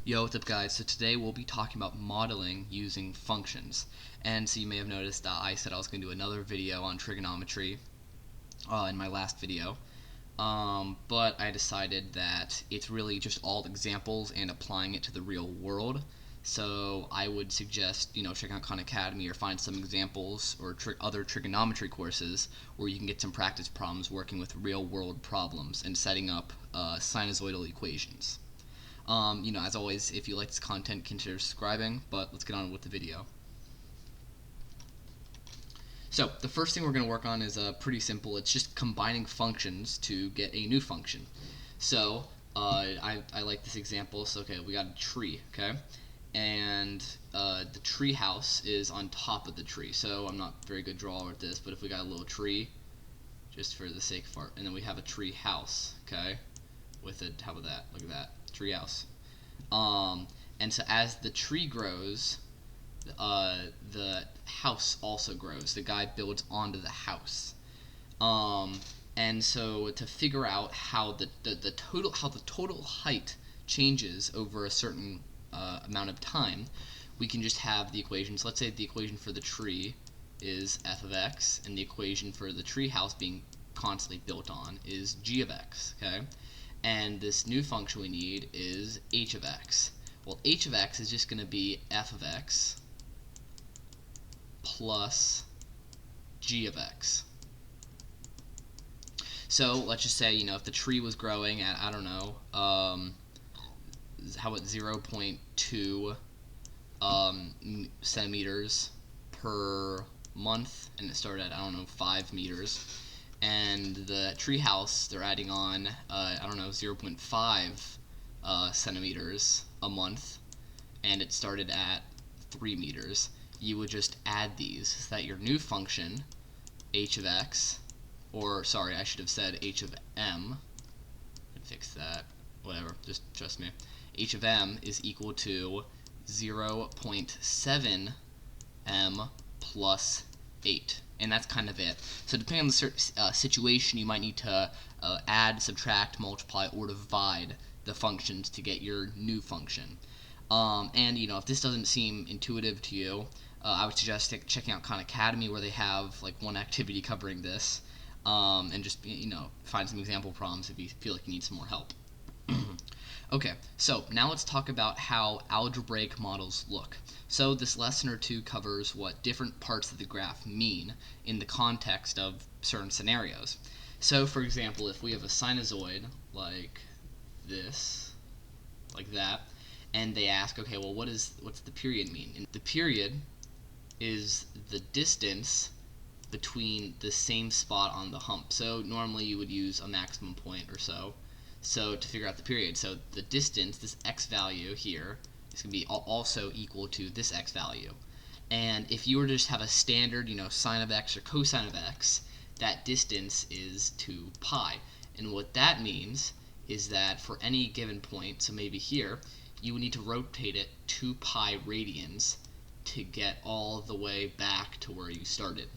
Yo, what's up guys? So today we'll be talking about modeling using functions. And so you may have noticed I said I was going to do another video on trigonometry in my last video. But I decided that it's really just all examples and applying it to the real world. So I would suggest, check out Khan Academy or find some examples or other trigonometry courses where you can get some practice problems working with real world problems and setting up sinusoidal equations. As always, if you like this content, consider subscribing, but let's get on with the video. So, the first thing we're going to work on is pretty simple. It's just combining functions to get a new function. So, I like this example. So, okay, we got a tree, okay? And the tree house is on top of the tree. So, I'm not a very good drawer at this, but if we got a little tree, just for the sake of art, and then we have a tree house, okay? With a, how about that? Look at that. Tree house. And so as the tree grows, the house also grows. The guy builds onto the house. And so to figure out how the total height changes over a certain amount of time, we can just have the equations. Let's say the equation for the tree is f of x, and the equation for the tree house being constantly built on is g of x. Okay. And this new function we need is h of x. Well, h of x is just going to be f of x plus g of x. So let's just say, if the tree was growing at, I don't know, how about 0.2 centimeters per month, and it started at, I don't know, 5 meters. And the treehouse, they're adding on, 0.5 centimeters a month, and it started at 3 meters. You would just add these so that your new function, h of x, or sorry, I should have said h of m. I'd fix that. Whatever, just trust me. H of m is equal to 0.7 m plus 8. And that's kind of it. So depending on the situation, you might need to add, subtract, multiply, or divide the functions to get your new function. And if this doesn't seem intuitive to you, I would suggest checking out Khan Academy, where they have like one activity covering this, and just find some example problems if you feel like you need some more help. Okay, so now let's talk about how algebraic models look. So this lesson or two covers what different parts of the graph mean in the context of certain scenarios. So for example, if we have a sinusoid like this, like that, and they ask, okay, well what's the period mean? And the period is the distance between the same spot on the hump. So normally you would use a maximum point or so. So to figure out the period, so the distance, this x value here, is going to be also equal to this x value. And if you were to just have a standard, sine of x or cosine of x, that distance is 2 pi. And what that means is that for any given point, so maybe here, you would need to rotate it 2 pi radians to get all the way back to where you started.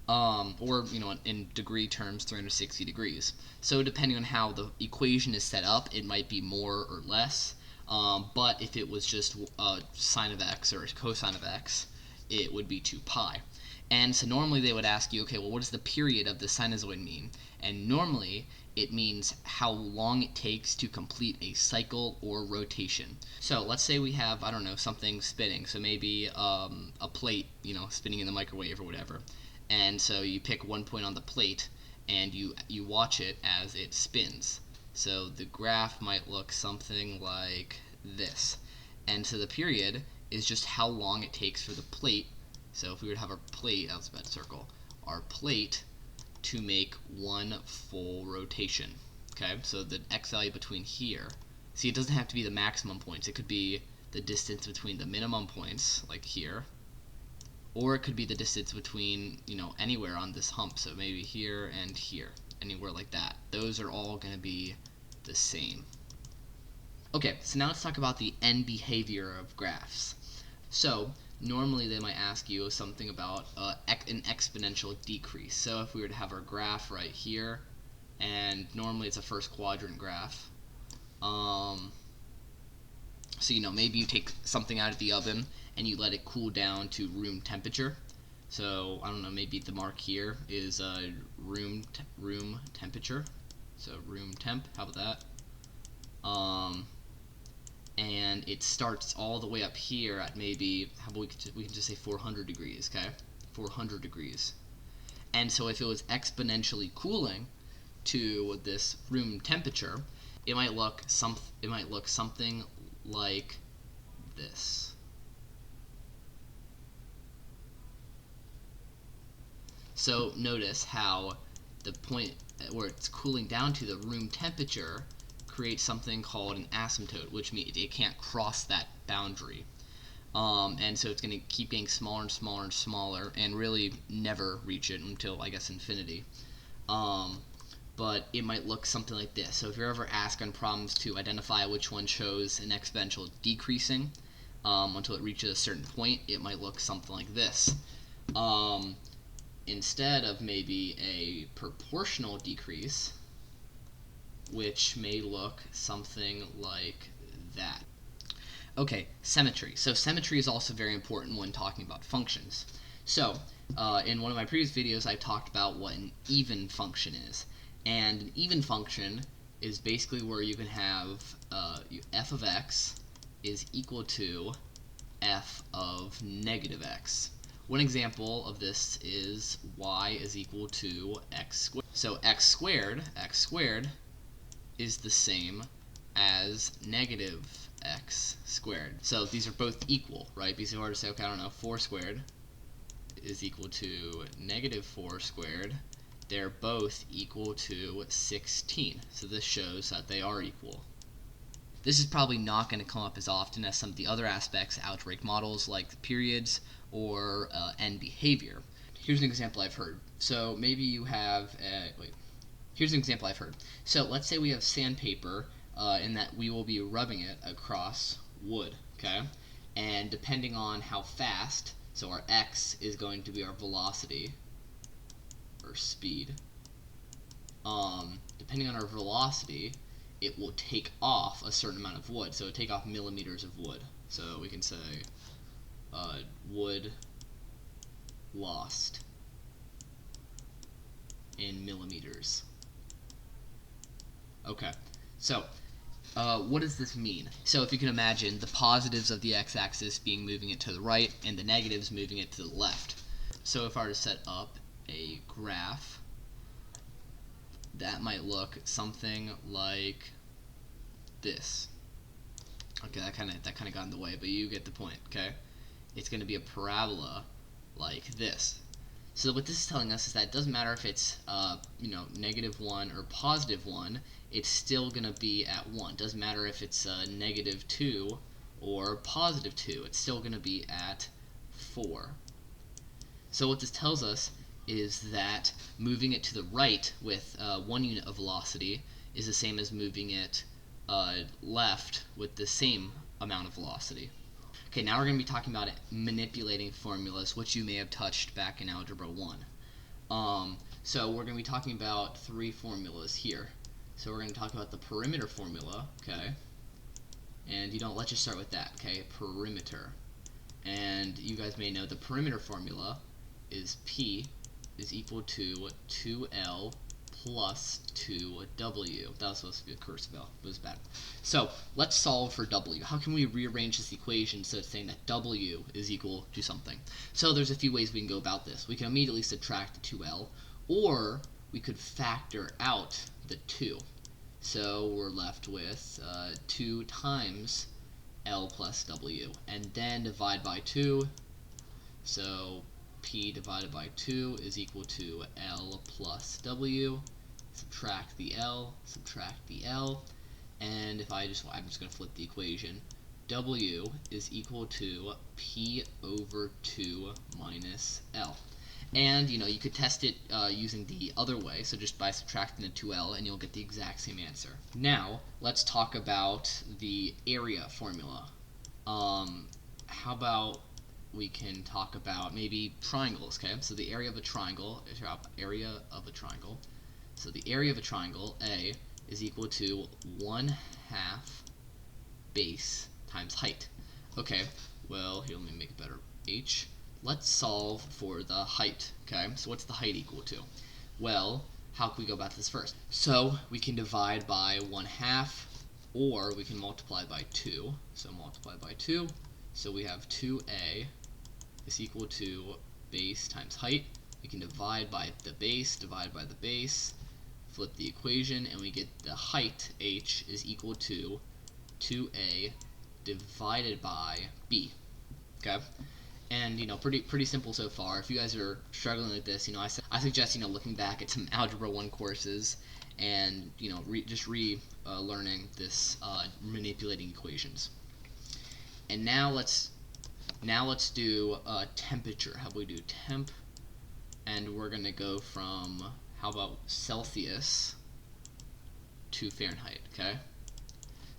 Or in degree terms, 360 degrees. So depending on how the equation is set up, it might be more or less. But if it was just sine of x or cosine of x, it would be 2 pi. And so normally they would ask you, okay, well, what does the period of the sinusoid mean? And normally it means how long it takes to complete a cycle or rotation. So let's say we have, I don't know, something spinning. So maybe a plate, spinning in the microwave or whatever. And so you pick one point on the plate and you watch it as it spins. So the graph might look something like this. And so the period is just how long it takes for the plate. So if we were to have our plate, I was about to circle, our plate to make one full rotation. Okay, so the x value between here, see, it doesn't have to be the maximum points. It could be the distance between the minimum points, like here, or it could be the distance between, anywhere on this hump, so maybe here and here, anywhere like that. Those are all going to be the same. Okay, so now let's talk about the end behavior of graphs. So normally they might ask you something about an exponential decrease. So if we were to have our graph right here, and normally it's a first quadrant graph, So, maybe you take something out of the oven and you let it cool down to room temperature. So, I don't know, maybe the mark here is room temperature. So, room temp, how about that? And it starts all the way up here at maybe, how about we can just say 400 degrees, okay? 400 degrees. And so if it was exponentially cooling to this room temperature, it might look something like this. So notice how the point where it's cooling down to the room temperature creates something called an asymptote, which means it can't cross that boundary. And so it's going to keep getting smaller and smaller and smaller and really never reach it until, I guess, infinity. But it might look something like this. So if you're ever asked on problems to identify which one shows an exponential decreasing until it reaches a certain point, it might look something like this. Instead of maybe a proportional decrease, which may look something like that. Okay, symmetry. So symmetry is also very important when talking about functions. So in one of my previous videos, I talked about what an even function is. And an even function is basically where you can have f of x is equal to f of negative x. One example of this is y is equal to x squared. So x squared is the same as negative x squared. So these are both equal, right? Because if I were to say, okay, I don't know, 4 squared is equal to negative 4 squared, they're both equal to 16. So this shows that they are equal. This is probably not going to come up as often as some of the other aspects of algebraic models like periods or end behavior. Here's an example I've heard. So maybe you have, here's an example I've heard. So let's say we have sandpaper in that we will be rubbing it across wood, okay? And depending on how fast, so our x is going to be our velocity, or speed. Depending on our velocity, it will take off a certain amount of wood. So it will take off millimeters of wood. So we can say wood lost in millimeters. Okay, so what does this mean? So if you can imagine the positives of the x-axis being moving it to the right and the negatives moving it to the left. So if I were to set up a graph, that might look something like this. Okay, that kind of got in the way, but you get the point, okay? It's going to be a parabola like this. So what this is telling us is that it doesn't matter if it's -1 or +1, it's still going to be at 1. It doesn't matter if it's -2 or +2, it's still going to be at 4. So what this tells us is that moving it to the right with 1 unit of velocity is the same as moving it left with the same amount of velocity. Okay, now we're going to be talking about manipulating formulas, which you may have touched back in Algebra 1. So we're going to be talking about 3 formulas here. So we're going to talk about the perimeter formula, okay? And let's just start with that, okay? Perimeter. And you guys may know the perimeter formula is P is equal to 2L plus 2W. That was supposed to be a cursive L. It was bad. So let's solve for W. How can we rearrange this equation so it's saying that W is equal to something? So there's a few ways we can go about this. We can immediately subtract the 2L, or we could factor out the 2. So we're left with 2 times L plus W, and then divide by 2. So P divided by 2 is equal to L plus W. Subtract the L, and I'm just going to flip the equation. W is equal to P over 2 minus L. And you could test it using the other way, so just by subtracting the 2L, and you'll get the exact same answer. Now let's talk about the area formula. How about we can talk about maybe triangles, okay? So the area of a triangle, so the area of a triangle, A, is equal to 1/2 base times height. Okay, well, here, let me make it better. H. Let's solve for the height, okay? So what's the height equal to? Well, how can we go about this first? So we can divide by 1/2, or we can multiply by 2. So multiply by 2. So we have 2a is equal to base times height. We can divide by the base, flip the equation, and we get the height, h, is equal to 2a divided by b. Okay? And pretty simple so far. If you guys are struggling with this, I suggest looking back at some Algebra 1 courses and just learning this manipulating equations. And now let's do temperature. How about we do temp? And we're gonna go from, how about Celsius to Fahrenheit? Okay.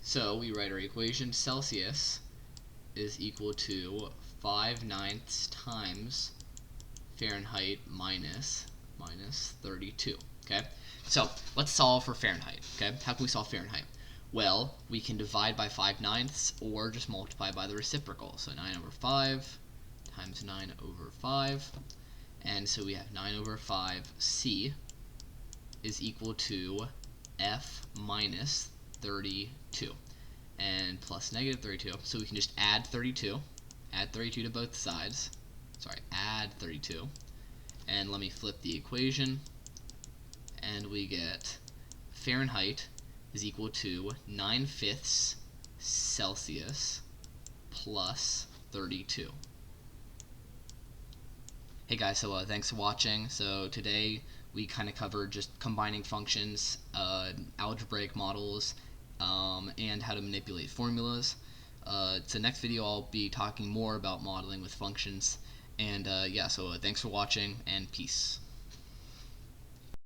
So we write our equation. Celsius is equal to 5/9 times Fahrenheit minus 32. Okay, so let's solve for Fahrenheit. Okay, how can we solve Fahrenheit? Well, we can divide by 5/9 or just multiply by the reciprocal. So 9/5 times 9/5, and so we have 9/5c is equal to F minus 32 and plus negative 32. So we can just add 32 to both sides. Add 32. And let me flip the equation. And we get Fahrenheit is equal to 9/5 Celsius plus 32. Hey guys, so thanks for watching. So today we kind of covered just combining functions, algebraic models, and how to manipulate formulas. So next video I'll be talking more about modeling with functions. And yeah, so thanks for watching, and peace.